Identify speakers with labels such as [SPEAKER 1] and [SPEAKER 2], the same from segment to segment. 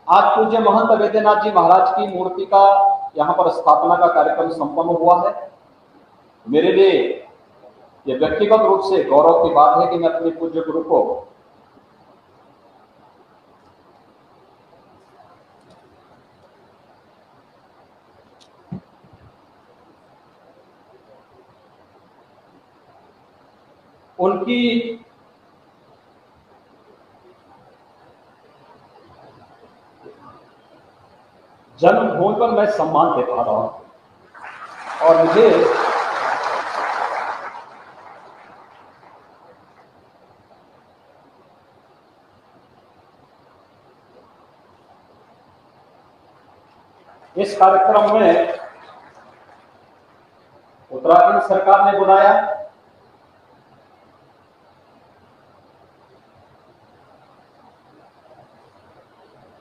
[SPEAKER 1] आज पूज्य महंत वैद्यनाथ जी महाराज की मूर्ति का यहाँ पर स्थापना का कार्यक्रम संपन्न हुआ है। मेरे लिए यह व्यक्तिगत रूप से गौरव की बात है कि मैं अपने पूज्य गुरु को उनकी जन्मभूमि पर मैं सम्मान दे पा रहा हूं और मुझे इस कार्यक्रम में उत्तराखंड सरकार ने बुलाया।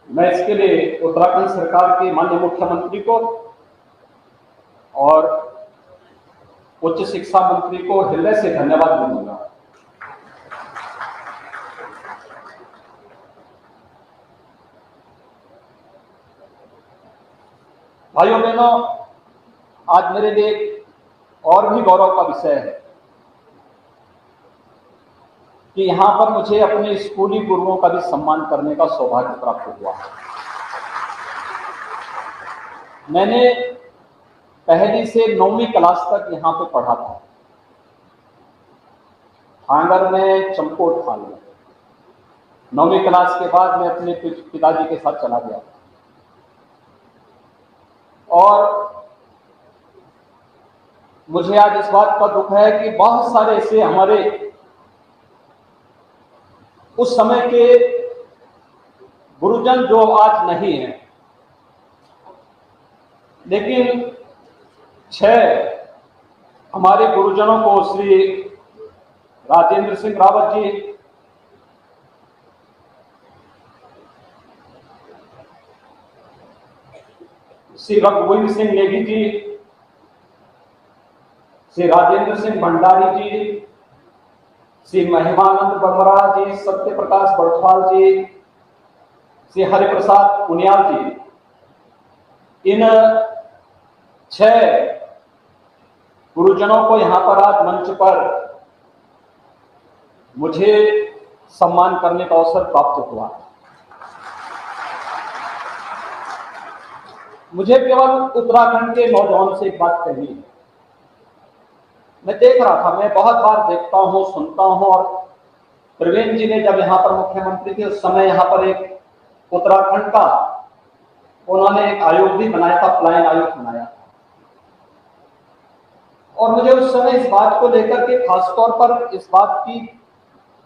[SPEAKER 1] मैं इसके लिए उत्तराखंड सरकार के माननीय मुख्यमंत्री को और उच्च शिक्षा मंत्री को हृदय से धन्यवाद दूंगा। भाइयों बहनों, आज मेरे लिए और भी गौरव का विषय है कि यहां पर मुझे अपने स्कूली गुरुओं का भी सम्मान करने का सौभाग्य प्राप्त हुआ। मैंने पहली से 9वीं क्लास तक यहां पे पढ़ा था, हांगर में, चमकोट थाल में। 9वीं क्लास के बाद मैं अपने पिताजी के साथ चला गया और मुझे आज इस बात का दुख है कि बहुत सारे ऐसे हमारे उस समय के गुरुजन जो आज नहीं हैं, लेकिन 6 हमारे गुरुजनों को श्री राजेंद्र सिंह रावत जी, श्री रघुवीर सिंह नेगी जी, श्री राजेंद्र सिंह भंडारी जी, श्री महिमानंद बरबरा जी, सत्य प्रकाश बड़थवाल जी, श्री हरिप्रसाद पुनियाल जी, इन 6 गुरुजनों को यहां पर आज मंच पर मुझे सम्मान करने का अवसर प्राप्त हुआ। मुझे केवल उत्तराखंड के नौजवानों से एक बात कहनी है। मैं देख रहा था, मैं बहुत बार देखता हूं, सुनता हूं, और त्रिवेंद्र जी ने जब यहां पर मुख्यमंत्री थे उस समय यहां पर एक उत्तराखंड का उन्होंने एक आयोग भी बनाया था, पलायन आयोग बनाया। और मुझे उस समय इस बात को लेकर के खासतौर पर इस बात की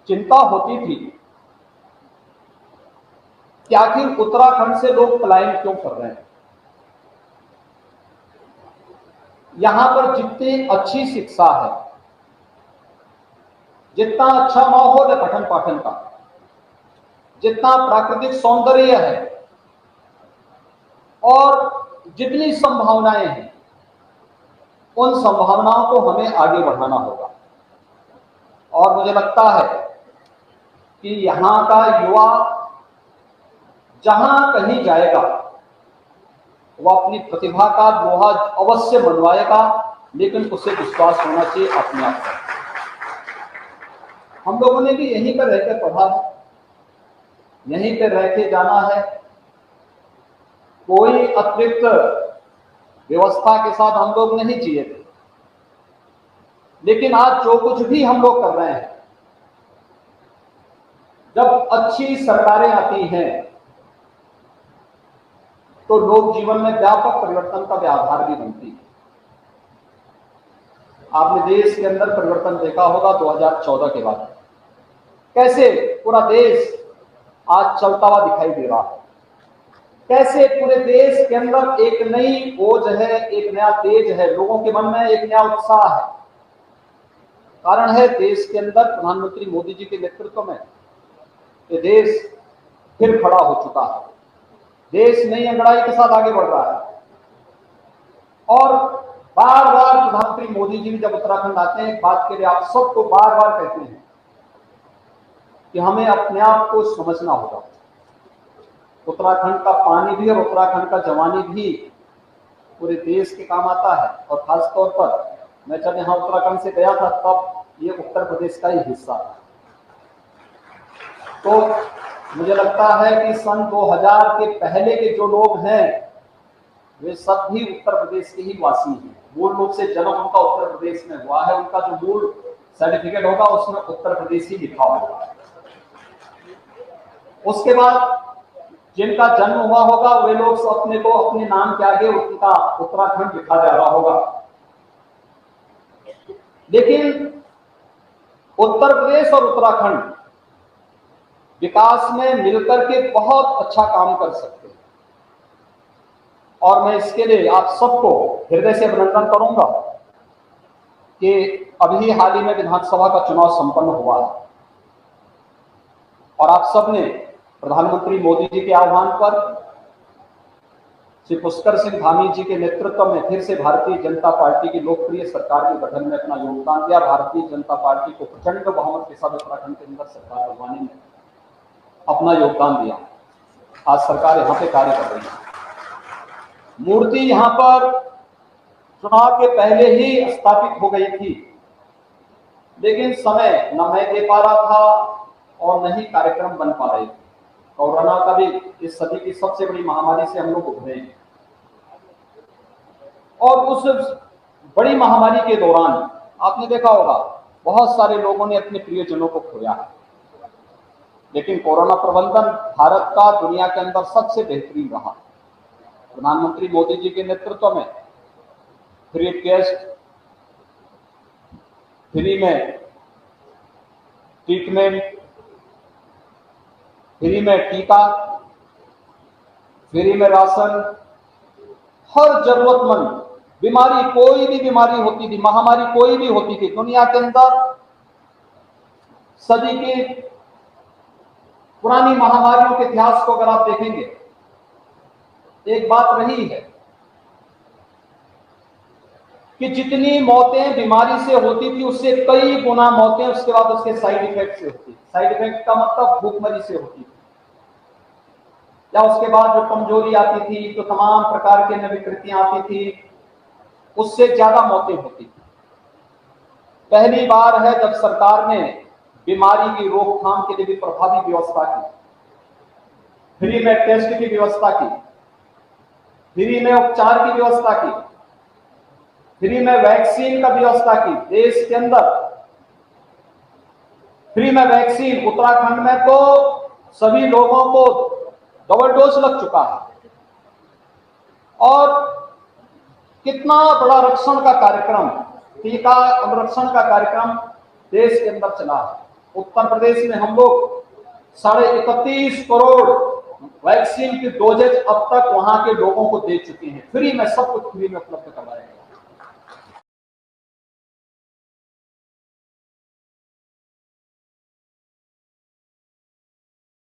[SPEAKER 1] चिंता होती थी कि आखिर उत्तराखंड से लोग पलायन क्यों कर रहे हैं। यहां पर जितनी अच्छी शिक्षा है, जितना अच्छा माहौल है पठन पाठन का, जितना प्राकृतिक सौंदर्य है और जितनी संभावनाएं हैं, उन संभावनाओं को हमें आगे बढ़ाना होगा। और मुझे लगता है कि यहां का युवा जहां कहीं जाएगा वो अपनी प्रतिभा का लोहा अवश्य मनवाएगा, लेकिन उसे विश्वास होना चाहिए अपने आप पर। हम लोगों ने भी यहीं पर रहकर पढ़ा है, यहीं पर रह के जाना है, कोई अतिरिक्त व्यवस्था के साथ हम लोग नहीं जिए थे। लेकिन आज जो कुछ भी हम लोग कर रहे हैं, जब अच्छी सरकारें आती हैं तो लोक जीवन में व्यापक परिवर्तन का भी आधार भी बनती है। आपने देश के अंदर परिवर्तन देखा होगा 2014 के बाद, कैसे पूरा देश आज चलता हुआ दिखाई दे रहा है, कैसे पूरे देश के अंदर एक नई ओज है, एक नया तेज है, लोगों के मन में एक नया उत्साह है। कारण है देश के अंदर प्रधानमंत्री मोदी जी के नेतृत्व में ये देश फिर खड़ा हो चुका है। देश नई अंगड़ाई के साथ आगे बढ़ रहा है और बार बार प्रधानमंत्री मोदी जी भी जब उत्तराखंड आते हैं, एक बात के लिए आप सबको बार बार कहते हैं कि हमें अपने आप को समझना होगा। उत्तराखंड का पानी भी और उत्तराखंड का जवानी भी पूरे देश के काम आता है। और खासतौर पर मैं जब यहाँ उत्तराखंड से गया था तब ये उत्तर प्रदेश का ही हिस्सा था। तो मुझे लगता है कि सन 2000 के पहले के जो लोग हैं वे सब भी उत्तर प्रदेश के ही वासी हैं। मूल रूप से जन्म उनका उत्तर प्रदेश में हुआ है, उनका जो मूल सर्टिफिकेट होगा उसमें उत्तर प्रदेश ही लिखा होगा। उसके बाद जिनका जन्म हुआ होगा वे लोग अपने को अपने नाम के आगे उनका उत्तराखंड लिखा जा रहा होगा। लेकिन उत्तर प्रदेश और उत्तराखंड विकास में मिलकर के बहुत अच्छा काम कर सकते हैं और मैं इसके लिए आप सबको हृदय से अभिनंदन करूंगा कि अभी हाल ही में विधानसभा का चुनाव संपन्न हुआ है और आप सबने प्रधानमंत्री मोदी जी के आह्वान पर श्री पुष्कर सिंह धामी जी के नेतृत्व में फिर से भारतीय जनता पार्टी की लोकप्रिय सरकार के गठन में अपना योगदान दिया। भारतीय जनता पार्टी को प्रचंड बहुमत के साथ उत्तराखंड के अंदर सरकार बनवाने में अपना योगदान दिया। आज सरकार यहाँ पे कार्य कर रही है। मूर्ति यहाँ पर चुनाव के पहले ही स्थापित हो गई थी, लेकिन समय न मैं दे पा रहा था और न ही कार्यक्रम बन पा रहे थे। कोरोना का भी इस सदी की सबसे बड़ी महामारी से हम लोग उभरे हैं और उस बड़ी महामारी के दौरान आपने देखा होगा बहुत सारे लोगों ने अपने प्रियजनों को खोया है, लेकिन कोरोना प्रबंधन भारत का दुनिया के अंदर सबसे बेहतरीन रहा। प्रधानमंत्री मोदी जी के नेतृत्व में फ्री टेस्ट, फ्री में ट्रीटमेंट, फ्री में टीका, फ्री में राशन, हर जरूरतमंद बीमारी, कोई भी बीमारी होती थी, महामारी कोई भी होती थी दुनिया के अंदर, सदी की पुरानी महामारियों के इतिहास को अगर आप देखेंगे, एक बात रही है कि जितनी मौतें बीमारी से होती थी उससे कई गुना मौतें उसके बाद उसके साइड इफेक्ट से होती। साइड इफेक्ट का मतलब भूखमरी से होती थी या उसके बाद जो कमजोरी आती थी, जो तमाम प्रकार के विकृतियां आती थी, उससे ज्यादा मौतें होती थी। पहली बार है जब सरकार ने बीमारी की रोकथाम के लिए भी प्रभावी व्यवस्था की, फ्री में टेस्ट की व्यवस्था की, फ्री में उपचार की व्यवस्था की, फ्री में वैक्सीन का व्यवस्था की। देश के अंदर फ्री में वैक्सीन, उत्तराखंड में तो सभी लोगों को डबल डोज लग चुका है और कितना बड़ा रक्षण का कार्यक्रम, टीका अनुरक्षण का कार्यक्रम देश के अंदर चला है। उत्तर प्रदेश में हम लोग 31.5 करोड़ वैक्सीन की डोजेज अब तक वहां के लोगों को दे चुके हैं। फ्री में, सब कुछ फ्री में उपलब्ध करवाया है।